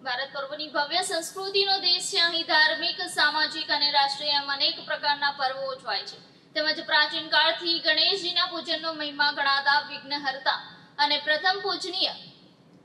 ભારત પર્વની ભવ્ય સંસ્કૃતિનો દેશ છે। અહીં ધાર્મિક, સામાજિક અને રાષ્ટ્રીય એમ અનેક પ્રકારના પર્વો ઉજવાય છે। તેમજ પ્રાચીન કાળથી ગણેશજીના પૂજનનો મહિમા ગણાતા વિઘ્નહર્તા અને પ્રથમ પૂજનીય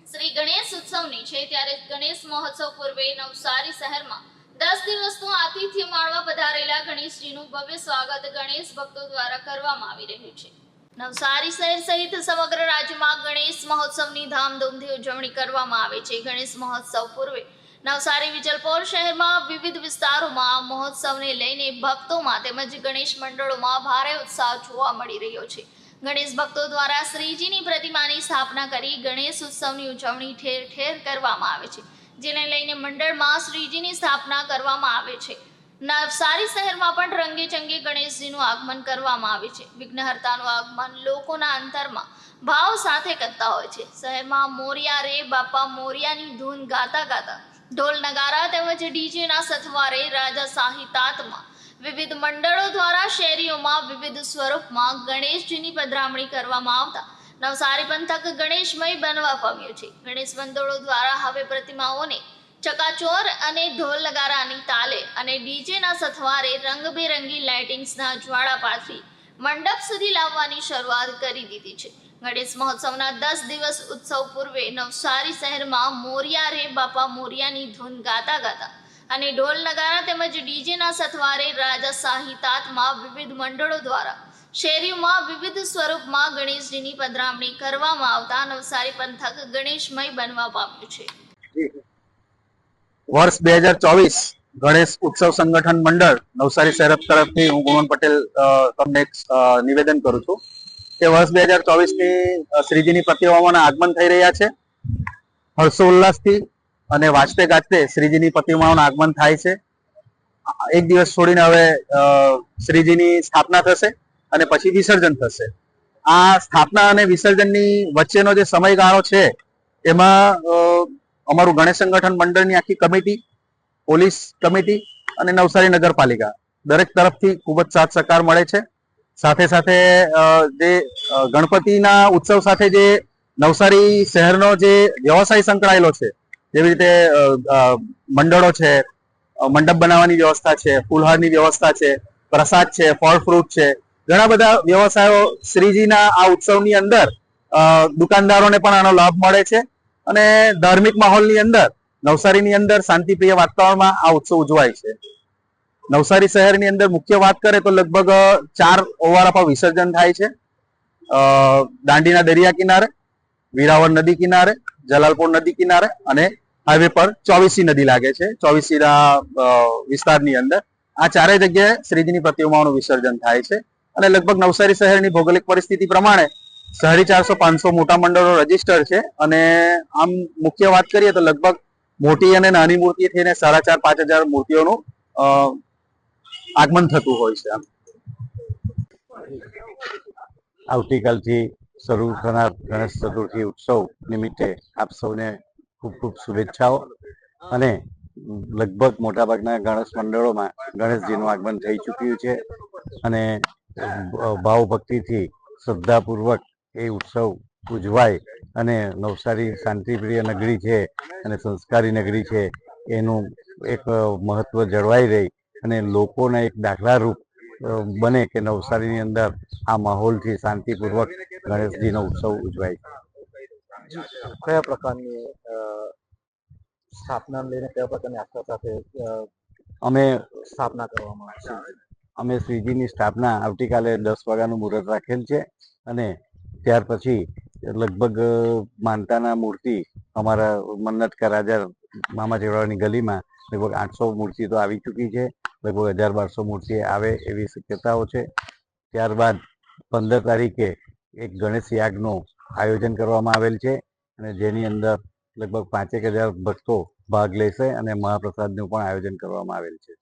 શ્રી ગણેશ ઉત્સવની છે। ત્યારે ગણેશ મહોત્સવ પૂર્વે નવસારી શહેરમાં 10 દિવસનું આતિથ્ય માણવા પધારેલા ગણેશજીનું ભવ્ય સ્વાગત ગણેશ ભક્તો દ્વારા કરવામાં આવી રહ્યું છે। નવસારી શહેર સહિત સમગ્ર રાજ્યમાં ગણેશ મહોત્સવની ધામધૂમથી ઉજવણી કરવામાં આવે છે। ગણેશ મહોત્સવ પૂર્વે નવસારી વિજલપોર શહેરમાં વિવિધ વિસ્તારોમાં મહોત્સવને લઈને ભક્તોમાં તેમજ ગણેશ મંડળોમાં ભારે ઉત્સાહ જોવા મળી રહ્યો છે। ગણેશ ભક્તો દ્વારા શ્રીજીની પ્રતિમાની સ્થાપના કરી ગણેશ ઉત્સવની ઉજવણી ઠેર ઠેર કરવામાં આવે છે, જેને લઈને મંડળમાં શ્રીજીની સ્થાપના કરવામાં આવે છે। નવસારી શહેરમાં પણ રંગે ચંગે ગણેશજીનું આગમન કરવામાં આવે છે। વિઘ્નહર્તાનું આગમન લોકોના અંતરમાં ભાવ સાથે કરતા હોય છે। શહેરમાં મોરિયા રે બાપા મોરિયાની ધૂન ગાતા ગાતા ઢોલ નગારા તેમજ ડીજેના સથવારે રાજાશાહી તાતમાં વિવિધ મંડળો દ્વારા શેરીઓમાં વિવિધ સ્વરૂપમાં ગણેશજીની પધરામણી કરવામાં આવતા નવસારી પંથક ગણેશમય બનવા પામ્યો છે। ગણેશ મંડળો દ્વારા હવે પ્રતિમાઓને ચકાચોર અને ઢોલ નગારાની તાલે અને ડીજેના સથવારે રંગબેરંગી લાઇટિંગ્સના જ્વાળા પાથરી મંડપ સુધી લાવવાની શરૂઆત કરી દીધી છે। ગણેશ મહોત્સવના 10 દિવસ ઉત્સવ પૂર્વે નવસારી શહેરમાં મોરિયા રે બાપા મોરિયાની ધૂન ગાતા ગાતા અને ઢોલ નગારા તેમજ ડીજેના સથવારે રાજાશાહી તાતમાં વિવિધ મંડળો દ્વારા શેરીઓમાં વિવિધ સ્વરૂપમાં ગણેશજીની પધરામણી કરવામાં આવતા નવસારી પંથક ગણેશમય બનવા પામ્યું છે। વર્ષ 2024 ગણેશ ઉત્સવ સંગઠન મંડળ નવસારી શહેર તરફથી હું ગુણવંત પટેલ તમને એક નિવેદન કરું છું કે વર્ષ 2024 ની શ્રીજીની પ્રતિમાઓના આગમન થઈ રહ્યા છે। હર્ષોલ્લાસથી અને વાજતે ગાજતે શ્રીજીની પ્રતિમાઓના આગમન થાય છે। એક દિવસ છોડીને હવે શ્રીજીની સ્થાપના થશે અને પછી વિસર્જન થશે। આ સ્થાપના અને વિસર્જનની વચ્ચેનો જે સમયગાળો છે એમાં અમારું ગણેશ સંગઠન મંડળની આખી કમિટી, પોલીસ કમિટી અને નવસારી નગરપાલિકા દરેક તરફથી ખૂબ જ સાથ સહકાર મળે છે। સાથે સાથે જે ગણપતિના ઉત્સવ સાથે જે નવસારી શહેરનો જે વ્યવસાય સંકળાયેલો છે, જેવી રીતે મંડળો છે, મંડપ બનાવવાની વ્યવસ્થા છે, ફૂલહારની વ્યવસ્થા છે, પ્રસાદ છે, ફળ ફ્રૂટ છે, ઘણા બધા વ્યવસાયો શ્રીજીના આ ઉત્સવની અંદર દુકાનદારોને પણ આનો લાભ મળે છે અને ધાર્મિક માહોલની અંદર નવસારીની અંદર શાંતિપ્રિય વાતાવરણમાં આ ઉત્સવ ઉજવાય છે। નવસારી શહેરની અંદર મુખ્ય વાત કરે તો લગભગ 4 ઓવારા પર વિસર્જન થાય છે। દાંડીના દરિયા કિનારે, વીરાવળ નદી કિનારે, જલાલપુર નદી કિનારે અને હાઈવે પર ચોવીસી નદી લાગે છે, ચોવીસીના વિસ્તારની અંદર આ ચારેય જગ્યાએ શ્રીજીની પ્રતિમાઓનું વિસર્જન થાય છે અને લગભગ નવસારી શહેરની ભૌગોલિક પરિસ્થિતિ પ્રમાણે 450-500 મોટા મંડળો રજીસ્ટર છે અને આમ મુખ્ય વાત કરીએ તો લગભગ મોટી અને નાની મૂર્તિ થઈને 4,500-5,000 મૂર્તિઓનું આગમન થતું હોય છે। આવતીકાલથી શરૂ થનાર ગણેશ ચતુર્થી ઉત્સવ નિમિત્તે આપ સૌને ખૂબ ખૂબ શુભેચ્છાઓ અને લગભગ મોટાભાગના ગણેશ મંડળોમાં ગણેશજીનું આગમન થઈ ચૂક્યું છે અને ભાવ ભક્તિથી શ્રદ્ધાપૂર્વક એ ઉત્સવ ઉજવાય અને નવસારી શાંતિપ્રિય નગરી છે અને સંસ્કારી નગરી છે એનું એક મહત્વ જળવાઈ રહી અને લોકોને એક દાખલારૂપ બને કે નવસારીની અંદર આ માહોલથી શાંતિપૂર્વક ગણેશજીનો ઉત્સવ ઉજવાય છે। કયા પ્રકારની સ્થાપના લઈને કયા પ્રકારની આસ્થા સાથે અમે સ્થાપના કરવામાં આવશે? અમે શ્રીજીની સ્થાપના આવતીકાલે 10 વાગ્યાનું મુહૂર્ત રાખેલ છે અને ત્યાર પછી લગભગ માનતાના મૂર્તિ અમારા મન્નતકા રાજા મામા ચેવડાની ગલીમાં લગભગ 800 મૂર્તિ તો આવી ચૂકી છે, લગભગ 1000-1200 મૂર્તિ આવે એવી શક્યતાઓ છે। ત્યારબાદ 15 તારીખે એક ગણેશ યાગનું આયોજન કરવામાં આવેલ છે અને જેની અંદર લગભગ 5,000 ભક્તો ભાગ લેશે અને મહાપ્રસાદનું પણ આયોજન કરવામાં આવેલ છે।